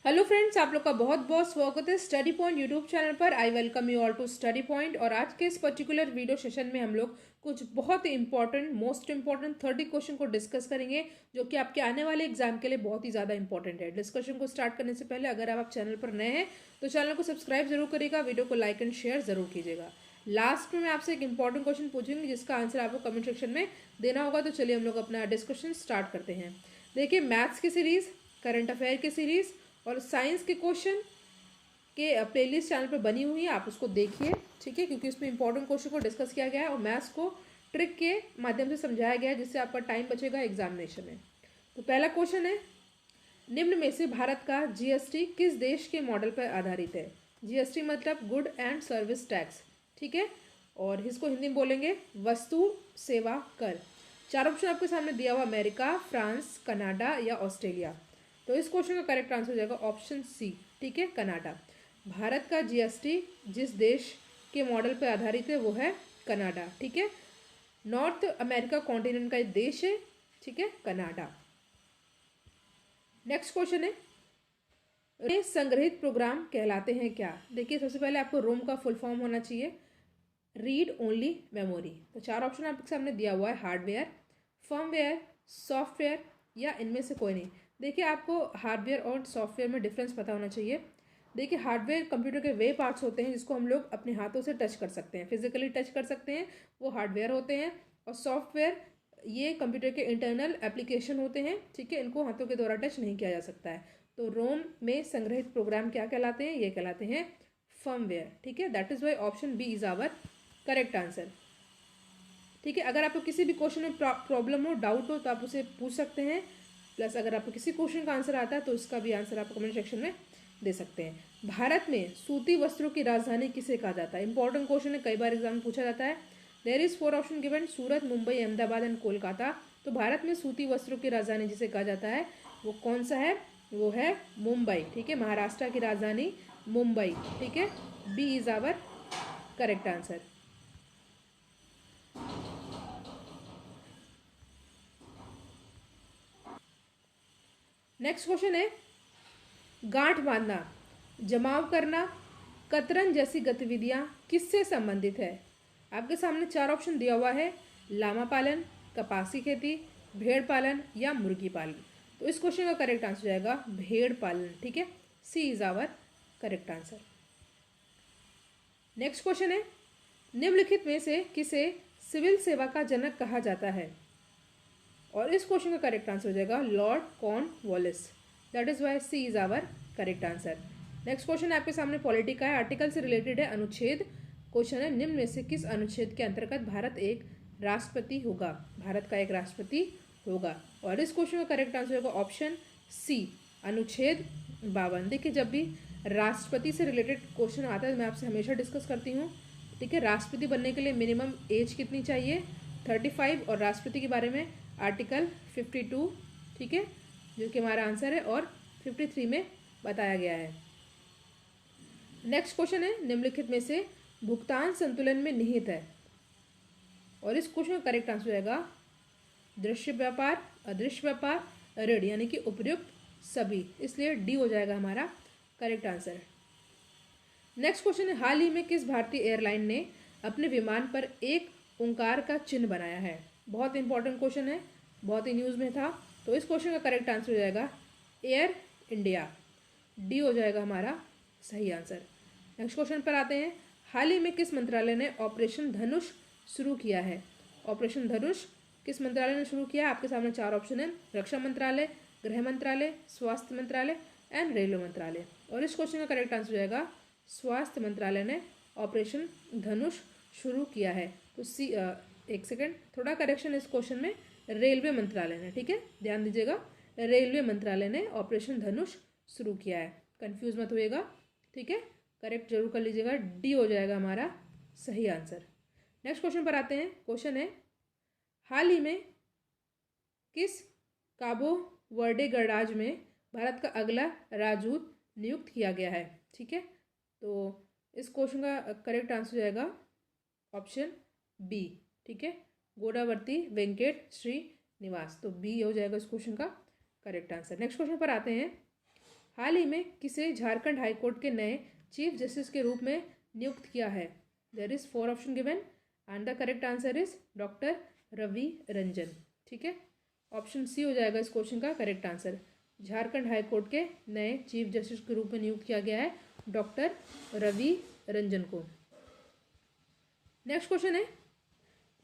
Hello friends, आप लोग का बहुत बहुत स्वागत है स्टडी पॉइंट यूट्यूब चैनल पर। I welcome you all to study point. और आज के इस पर्टिकुलर वीडियो सेशन में हम लोग कुछ बहुत ही इंपॉर्टेंट, मोस्ट इंपॉर्टेंट 30 क्वेश्चन को डिस्कस करेंगे, जो कि आपके आने वाले एग्जाम के लिए बहुत ही ज़्यादा इंपॉर्टेंट है। डिस्कशन को स्टार्ट करने से पहले अगर आप चैनल पर नए हैं तो चैनल को सब्सक्राइब जरूर करिएगा, वीडियो को लाइक एंड शेयर जरूर कीजिएगा। लास्ट में मैं आपसे एक इंपॉर्टेंट क्वेश्चन पूछूंगी जिसका आंसर आपको कमेंट सेक्शन में देना होगा। तो चलिए हम लोग अपना डिस्कशन स्टार्ट करते हैं। देखिए, मैथ्स की सीरीज, करंट अफेयर की सीरीज और साइंस के क्वेश्चन के प्लेलिस्ट चैनल पर बनी हुई है, आप उसको देखिए, ठीक है, क्योंकि उसमें इंपॉर्टेंट क्वेश्चन को डिस्कस किया गया है और मैथ्स को ट्रिक के माध्यम से समझाया गया है, जिससे आपका टाइम बचेगा एग्जामिनेशन में। तो पहला क्वेश्चन है, निम्न में से भारत का जीएसटी किस देश के मॉडल पर आधारित है? जीएसटी मतलब गुड एंड सर्विस टैक्स, ठीक है, और इसको हिंदी में बोलेंगे वस्तु सेवा कर। चार ऑप्शन आपके सामने दिया हुआ, अमेरिका, फ्रांस, कनाडा या ऑस्ट्रेलिया। तो इस क्वेश्चन का करेक्ट आंसर हो जाएगा ऑप्शन सी, ठीक है, कनाडा। भारत का जीएसटी जिस देश के मॉडल पर आधारित है वो है कनाडा, ठीक है। नॉर्थ अमेरिका कॉन्टिनेंट का एक देश है, ठीक है, कनाडा। नेक्स्ट क्वेश्चन है, ये संग्रहित प्रोग्राम कहलाते हैं क्या? देखिए, सबसे पहले आपको रोम का फुल फॉर्म होना चाहिए, रीड ओनली मेमोरी। तो चार ऑप्शन आपके सामने दिया हुआ है, हार्डवेयर, फर्मवेयर, सॉफ्टवेयर या इनमें से कोई नहीं। देखिए, आपको हार्डवेयर और सॉफ्टवेयर में डिफरेंस पता होना चाहिए। देखिए, हार्डवेयर कंप्यूटर के वे पार्ट्स होते हैं जिसको हम लोग अपने हाथों से टच कर सकते हैं, फिजिकली टच कर सकते हैं, वो हार्डवेयर होते हैं। और सॉफ्टवेयर ये कंप्यूटर के इंटरनल एप्लीकेशन होते हैं, ठीक है, इनको हाथों के द्वारा टच नहीं किया जा सकता है। तो रोम में संग्रहित प्रोग्राम क्या कहलाते हैं? ये कहलाते हैं फर्मवेयर, ठीक है। That is why option B is our correct answer, ठीक है। अगर आपको किसी भी क्वेश्चन में प्रॉब्लम हो, डाउट हो, तो आप उसे पूछ सकते हैं। प्लस अगर आपको किसी क्वेश्चन का आंसर आता है तो उसका भी आंसर आप कमेंट सेक्शन में दे सकते हैं। भारत में सूती वस्त्रों की राजधानी किसे कहा जाता है? इंपॉर्टेंट क्वेश्चन है, कई बार एग्जाम में पूछा जाता है। There is 4 option given, Surat, Mumbai, Ahmedabad and Kolkata. तो भारत में सूती वस्त्रों की राजधानी जिसे कहा जाता है वो कौन सा है? वो है मुंबई, ठीक है, महाराष्ट्र की राजधानी मुंबई, ठीक है। B is our correct answer. Next question है, गांठ बांधना, जमाव करना, कतरन जैसी गतिविधियां किससे संबंधित है? आपके सामने चार ऑप्शन दिया हुआ है, लामा पालन, कपासी खेती, भेड़ पालन या मुर्गी पालन। तो इस क्वेश्चन का करेक्ट आंसर हो जाएगा भेड़ पालन, ठीक है, C is our correct answer. Next question है, निम्नलिखित में से किसे सिविल सेवा का जनक कहा जाता है? और इस क्वेश्चन का करेक्ट आंसर हो जाएगा Lord Cornwallis. That is why C is our correct answer. Next question आपके सामने पॉलिटी का है, आर्टिकल से रिलेटेड है, अनुच्छेद। क्वेश्चन है, निम्न में से किस अनुच्छेद के अंतर्गत भारत एक राष्ट्रपति होगा? भारत का एक राष्ट्रपति होगा। और इस क्वेश्चन का करेक्ट आंसर होगा ऑप्शन सी, अनुच्छेद 52। देखिए, जब भी राष्ट्रपति से रिलेटेड क्वेश्चन आता है मैं आपसे हमेशा डिस्कस करती हूँ, ठीक है। राष्ट्रपति बनने के लिए मिनिमम एज कितनी चाहिए? 35। और राष्ट्रपति के बारे में आर्टिकल 52, ठीक है, जो कि हमारा आंसर है, और 53 में बताया गया है। नेक्स्ट क्वेश्चन है, निम्नलिखित में से भुगतान संतुलन में निहित है? और इस क्वेश्चन का करेक्ट आंसर होगा दृश्य व्यापार, अदृश्य व्यापार, ऋण, यानी कि उपयुक्त सभी, इसलिए डी हो जाएगा हमारा करेक्ट आंसर। नेक्स्ट क्वेश्चन है, हाल ही में किस भारतीय एयरलाइन ने अपने विमान पर एक ओंकार का चिन्ह बनाया है? बहुत इंपॉर्टेंट क्वेश्चन है, बहुत ही न्यूज़ में था। तो इस क्वेश्चन का करेक्ट आंसर हो जाएगा एयर इंडिया, डी हो जाएगा हमारा सही आंसर। नेक्स्ट क्वेश्चन पर आते हैं, हाल ही में किस मंत्रालय ने ऑपरेशन धनुष शुरू किया है? ऑपरेशन धनुष किस मंत्रालय ने शुरू किया है? आपके सामने चार ऑप्शन है, रक्षा मंत्रालय, गृह मंत्रालय, स्वास्थ्य मंत्रालय एंड रेलवे मंत्रालय। और इस क्वेश्चन का करेक्ट आंसर हो जाएगा स्वास्थ्य मंत्रालय ने ऑपरेशन धनुष शुरू किया है। तो सी, एक सेकेंड, थोड़ा करेक्शन इस क्वेश्चन में, रेलवे मंत्रालय ने, ठीक है, ध्यान दीजिएगा, रेलवे मंत्रालय ने ऑपरेशन धनुष शुरू किया है, कंफ्यूज मत होइएगा, ठीक है, करेक्ट जरूर कर लीजिएगा, डी हो जाएगा हमारा सही आंसर। नेक्स्ट क्वेश्चन पर आते हैं। क्वेश्चन है, हाल ही में किस काबो वर्डे गणराज्य में भारत का अगला राजदूत नियुक्त किया गया है? ठीक है, तो इस क्वेश्चन का करेक्ट आंसर हो जाएगा ऑप्शन बी, ठीक है, गोडावर्ती वेंकट श्री निवास। तो बी हो जाएगा इस क्वेश्चन का करेक्ट आंसर। नेक्स्ट क्वेश्चन पर आते हैं, हाल ही में किसे झारखंड हाईकोर्ट के नए चीफ जस्टिस के रूप में नियुक्त किया है? There is 4 option given and the correct answer is doctor Ravi Ranjan. ठीक है, ऑप्शन सी हो जाएगा इस क्वेश्चन का करेक्ट आंसर। झारखंड हाईकोर्ट के नए चीफ जस्टिस के रूप में नियुक्त किया गया है डॉक्टर रवि रंजन को। नेक्स्ट क्वेश्चन है,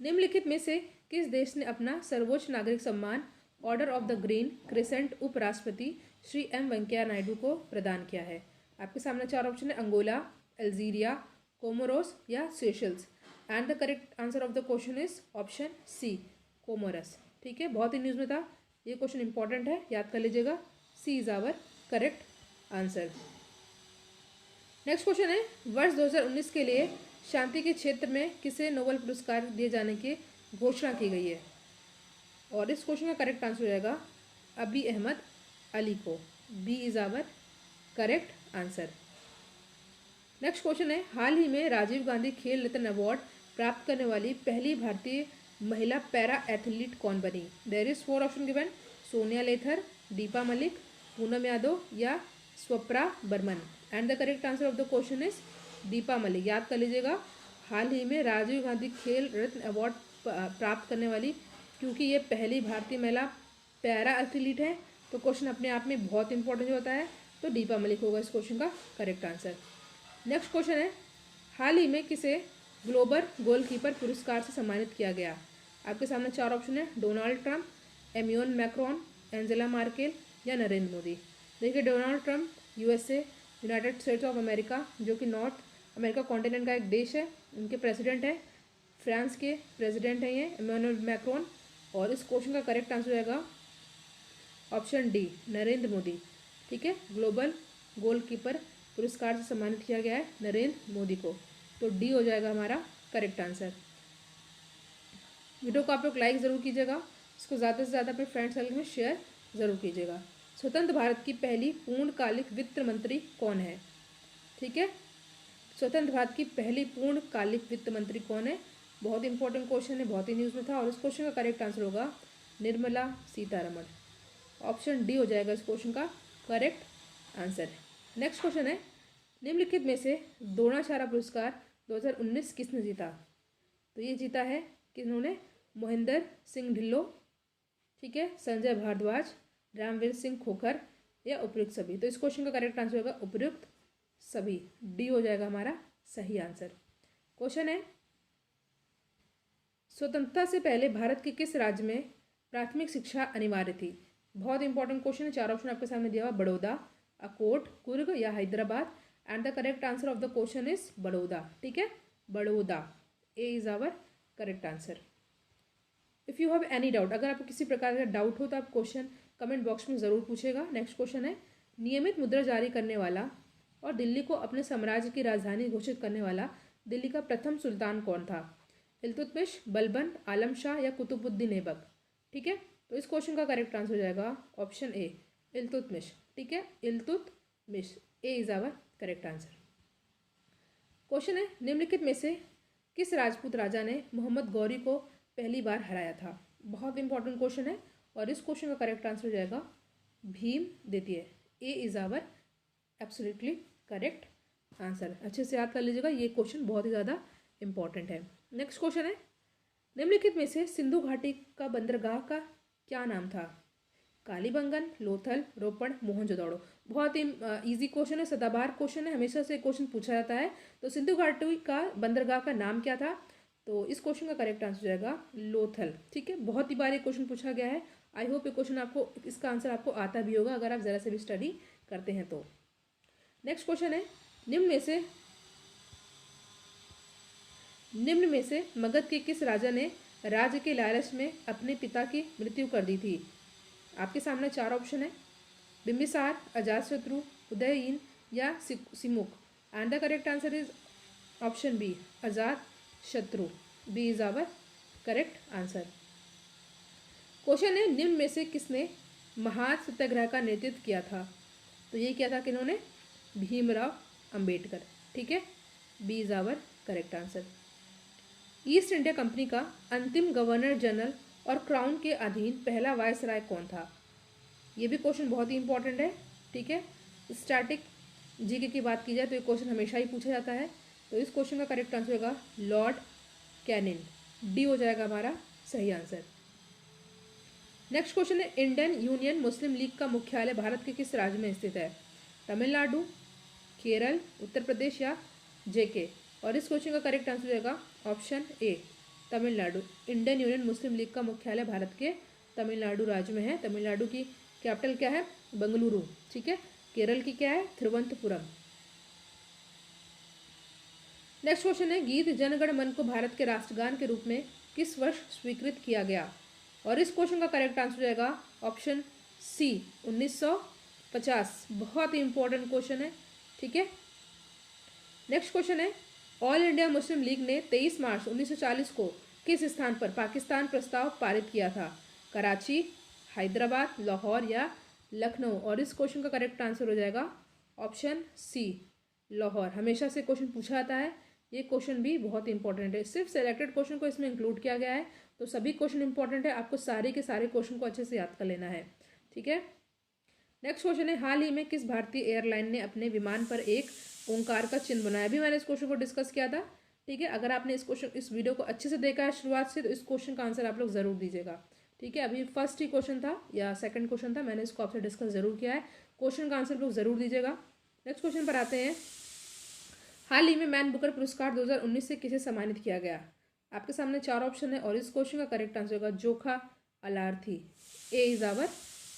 निम्नलिखित में से किस देश ने अपना सर्वोच्च नागरिक सम्मान order of the green crescent उपराष्ट्रपति श्री एम वेंकैया नायडू को प्रदान किया है? आपके सामने 4 ऑप्शन है, अंगोला, अल्जीरिया, कोमोरोस या Seychelles. And the correct answer of the question is option C, Comoros. ठीक है, बहुत ही न्यूज़ में था, ये क्वेश्चन इंपॉर्टेंट है, याद कर लीजिएगा। C is our correct answer. Next question है, वर्ष 2019 के लिए शांति के क्षेत्र में किसे नोबेल पुरस्कार दिए जाने की घोषणा की गई है? और इस क्वेश्चन का करेक्ट आंसर हो जाएगा अबी अहमद अली को। B is our correct answer. Next question है, हाल ही में राजीव गांधी खेल रत्न अवार्ड प्राप्त करने वाली पहली भारतीय महिला पैरा एथलीट कौन बनी? There is 4 option given, Sonia Lather, Deepa Malik, Poonam Yadav या Swapna Barman. And the correct answer of the question is Deepa Malik. याद कर लीजिएगा, हाल ही में राजीव गांधी खेल रत्न अवार्ड प्राप्त करने वाली, क्योंकि ये पहली भारतीय महिला पैरा एथलीट है तो क्वेश्चन अपने आप में बहुत इंपॉर्टेंट होता है, तो दीपा मलिक होगा इस क्वेश्चन का करेक्ट आंसर। नेक्स्ट क्वेश्चन है, हाल ही में किसे ग्लोबल गोलकीपर पुरस्कार से सम्मानित किया गया? आपके सामने 4 ऑप्शन है, Donald Trump, Emmanuel Macron, Angela Merkel या नरेंद्र मोदी। देखिए, Donald Trump USA United States of America, जो कि नॉर्थ अमेरिका कॉन्टिनेंट का एक देश है, उनके प्रेसिडेंट है। फ्रांस के प्रेसिडेंट हैं ये एमियोन मैक्रोन। और इस क्वेश्चन का करेक्ट आंसर हो जाएगा ऑप्शन डी, नरेंद्र मोदी। ठीक है, ग्लोबल गोलकीपर पुरस्कार से सम्मानित किया गया है नरेंद्र मोदी को, तो डी हो जाएगा हमारा करेक्ट आंसर। वीडियो को आप लोग लाइक ज़रूर कीजिएगा, इसको ज़्यादा से ज़्यादा अपने फ्रेंड सर्कल में शेयर ज़रूर कीजिएगा। स्वतंत्र भारत की पहली पूर्णकालिक वित्त मंत्री कौन है? ठीक है, स्वतंत्र भारत की पहली पूर्णकालिक वित्त मंत्री कौन है? बहुत इंपॉर्टेंट क्वेश्चन है, बहुत ही न्यूज़ में था। और इस क्वेश्चन का करेक्ट आंसर होगा निर्मला सीतारमण। ऑप्शन डी हो जाएगा इस क्वेश्चन का करेक्ट आंसर। नेक्स्ट क्वेश्चन है, निम्नलिखित में से द्रोणाचार्य पुरस्कार 2019 किसने जीता? तो ये जीता है किन्होंने? मोहिंदर सिंह ढिल्लो, ठीक है, संजय भारद्वाज, रामवीर सिंह खोखर या उपयुक्त सभी। तो इस क्वेश्चन का करेक्ट आंसर होगा उपयुक्त सभी। डी हो जाएगा हमारा सही आंसर। क्वेश्चन है, स्वतंत्रता से पहले भारत के किस राज्य में प्राथमिक शिक्षा अनिवार्य थी? बहुत इंपॉर्टेंट क्वेश्चन है, 4 ऑप्शन आपके सामने दिया हुआ, बड़ौदा, अकोट, कुर्ग या Hyderabad. And the correct answer of the question is Baroda. ठीक है, Baroda. A is our correct answer. If you have any doubt, अगर आपको किसी प्रकार का डाउट हो तो आप क्वेश्चन कमेंट बॉक्स में ज़रूर पूछेगा। नेक्स्ट क्वेश्चन है, नियमित मुद्रा जारी करने वाला और दिल्ली को अपने साम्राज्य की राजधानी घोषित करने वाला दिल्ली का प्रथम सुल्तान कौन था? इल्तुतमिश, बलबन, आलम शाह या कुतुबुद्दीन ऐबक। ठीक है, तो इस क्वेश्चन का करेक्ट आंसर हो जाएगा ऑप्शन ए, इल्तुतमिश। ठीक है, Iltutmish. A is our correct answer. Question है, निम्नलिखित में से किस राजपूत राजा ने मोहम्मद गौरी को पहली बार हराया था? बहुत इंपॉर्टेंट क्वेश्चन है और इस क्वेश्चन का करेक्ट आंसर हो जाएगा भीम द्वितीय। A is our absolutely correct answer. अच्छे से याद कर लीजिएगा, ये क्वेश्चन बहुत ही ज़्यादा इंपॉर्टेंट है। नेक्स्ट क्वेश्चन है, निम्नलिखित में से सिंधु घाटी का बंदरगाह का क्या नाम था? कालीबंगन, लोथल, रोपड़, मोहनजोदड़ो। बहुत ही इजी क्वेश्चन है, सदाबहार क्वेश्चन है, हमेशा से क्वेश्चन पूछा जाता है। तो सिंधु घाटी का बंदरगाह का नाम क्या था? तो इस क्वेश्चन का करेक्ट आंसर हो जाएगा लोथल। ठीक है, बहुत ही बार ये क्वेश्चन पूछा गया है। आई होप ये क्वेश्चन आपको, इसका आंसर आपको आता भी होगा अगर आप ज़रा से भी स्टडी करते हैं तो। नेक्स्ट क्वेश्चन है, निम्न में से मगध के किस राजा ने राज्य के लालच में अपने पिता की मृत्यु कर दी थी? आपके सामने 4 ऑप्शन है, बिम्बिसार, अजातशत्रु, उदयीन या Simuka. And the correct answer is option B, Ajatashatru. B is our correct answer. Question है, निम्न में से किसने महान सत्याग्रह का नेतृत्व किया था? तो ये क्या था, किन्होंने? भीमराव अंबेडकर। ठीक है, B is our correct answer. East India Company का अंतिम गवर्नर जनरल और क्राउन के अधीन पहला वायसराय कौन था? ये भी क्वेश्चन बहुत ही इंपॉर्टेंट है। ठीक है, स्टैटिक जीके की बात की जाए तो ये क्वेश्चन हमेशा ही पूछा जाता है। तो इस क्वेश्चन का करेक्ट आंसर होगा लॉर्ड कैनिन, डी हो जाएगा हमारा सही आंसर। नेक्स्ट क्वेश्चन है इंडियन यूनियन मुस्लिम लीग का मुख्यालय भारत के किस राज्य में स्थित है? तमिलनाडु, केरल, उत्तर प्रदेश या जेके। और इस क्वेश्चन का करेक्ट आंसर होगा option A Tamil Nadu. Indian union Muslim league का मुख्यालय भारत के तमिलनाडु राज्य में है। तमिलनाडु की कैपिटल क्या है? बेंगलुरु, ठीक है। केरल की क्या है? तिरुवनंतपुरम। नेक्स्ट क्वेश्चन है गीत जनगण मन को भारत के राष्ट्रगान के रूप में किस वर्ष स्वीकृत किया गया? और इस क्वेश्चन का करेक्ट आंसर जाएगा ऑप्शन सी 1950। बहुत ही इंपॉर्टेंट क्वेश्चन है, ठीक है। नेक्स्ट क्वेश्चन है ऑल इंडिया मुस्लिम लीग ने 23 मार्च 1940 को किस स्थान पर पाकिस्तान प्रस्ताव पारित किया था? कराची, हैदराबाद, लाहौर या लखनऊ। और इस क्वेश्चन का करेक्ट आंसर हो जाएगा ऑप्शन सी लाहौर। हमेशा से क्वेश्चन पूछा जाता है, ये क्वेश्चन भी बहुत इंपॉर्टेंट है। सिर्फ सेलेक्टेड क्वेश्चन को इसमें इंक्लूड किया गया है, तो सभी क्वेश्चन इंपॉर्टेंट है। आपको सारे के सारे क्वेश्चन को अच्छे से याद कर लेना है, ठीक है। नेक्स्ट क्वेश्चन है हाल ही में किस भारतीय एयरलाइन ने अपने विमान पर एक ओंकार का चिन्ह बनाया? अभी मैंने इस क्वेश्चन को डिस्कस किया था, ठीक है। अगर आपने इस वीडियो को अच्छे से देखा है शुरुआत से, तो इस क्वेश्चन का आंसर आप लोग जरूर दीजिएगा, ठीक है। अभी फर्स्ट ही क्वेश्चन था या सेकंड क्वेश्चन था, मैंने इसको आपसे डिस्कस जरूर किया है। क्वेश्चन का आंसर लोग जरूर दीजिएगा। नेक्स्ट क्वेश्चन पर आते हैं। हाल ही में मैन बुकर पुरस्कार 2019 से किसे सम्मानित किया गया? आपके सामने 4 ऑप्शन है और इस क्वेश्चन का करेक्ट आंसर होगा जोखा अलार्थी। ए इज आवर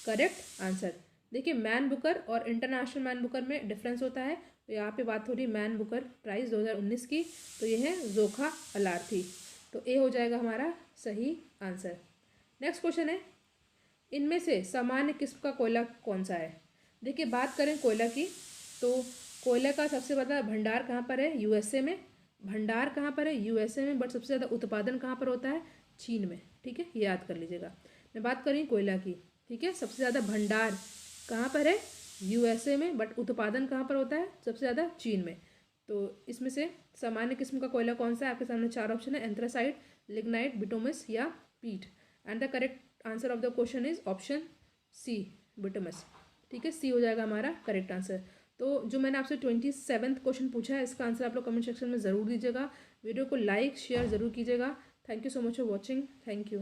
करेक्ट आंसर। देखिए मैन बुकर और इंटरनेशनल मैन बुकर में डिफरेंस होता है। तो यहाँ पे बात हो रही है मैन बुकर प्राइज 2019 की, तो ये है जोखा अलार्थी। तो ए हो जाएगा हमारा सही आंसर। नेक्स्ट क्वेश्चन है इनमें से सामान्य किस्म का कोयला कौन सा है? देखिए बात करें कोयला की, तो कोयला का सबसे बड़ा भंडार कहाँ पर है? यूएसए में। भंडार कहाँ पर है? यूएसए में। बट सबसे ज़्यादा उत्पादन कहाँ पर होता है? चीन में, ठीक है, ये याद कर लीजिएगा। मैं बात कर रही हूँ कोयला की, ठीक है। सबसे ज़्यादा भंडार कहाँ पर है? यूएसए में। बट उत्पादन कहाँ पर होता है? सबसे ज़्यादा चीन में। तो इसमें से सामान्य किस्म का कोयला कौन सा है? आपके सामने 4 ऑप्शन है, एंथ्रासाइट, लिग्नाइट, बिटुमस या peat. And the correct answer of the question is option C bituminous, ठीक है। सी हो जाएगा हमारा करेक्ट आंसर। तो जो मैंने आपसे 27th क्वेश्चन पूछा है, इसका आंसर आप लोग कमेंट सेक्शन में ज़रूर दीजिएगा। वीडियो को लाइक शेयर ज़रूर कीजिएगा। Thank you so much for watching. Thank you.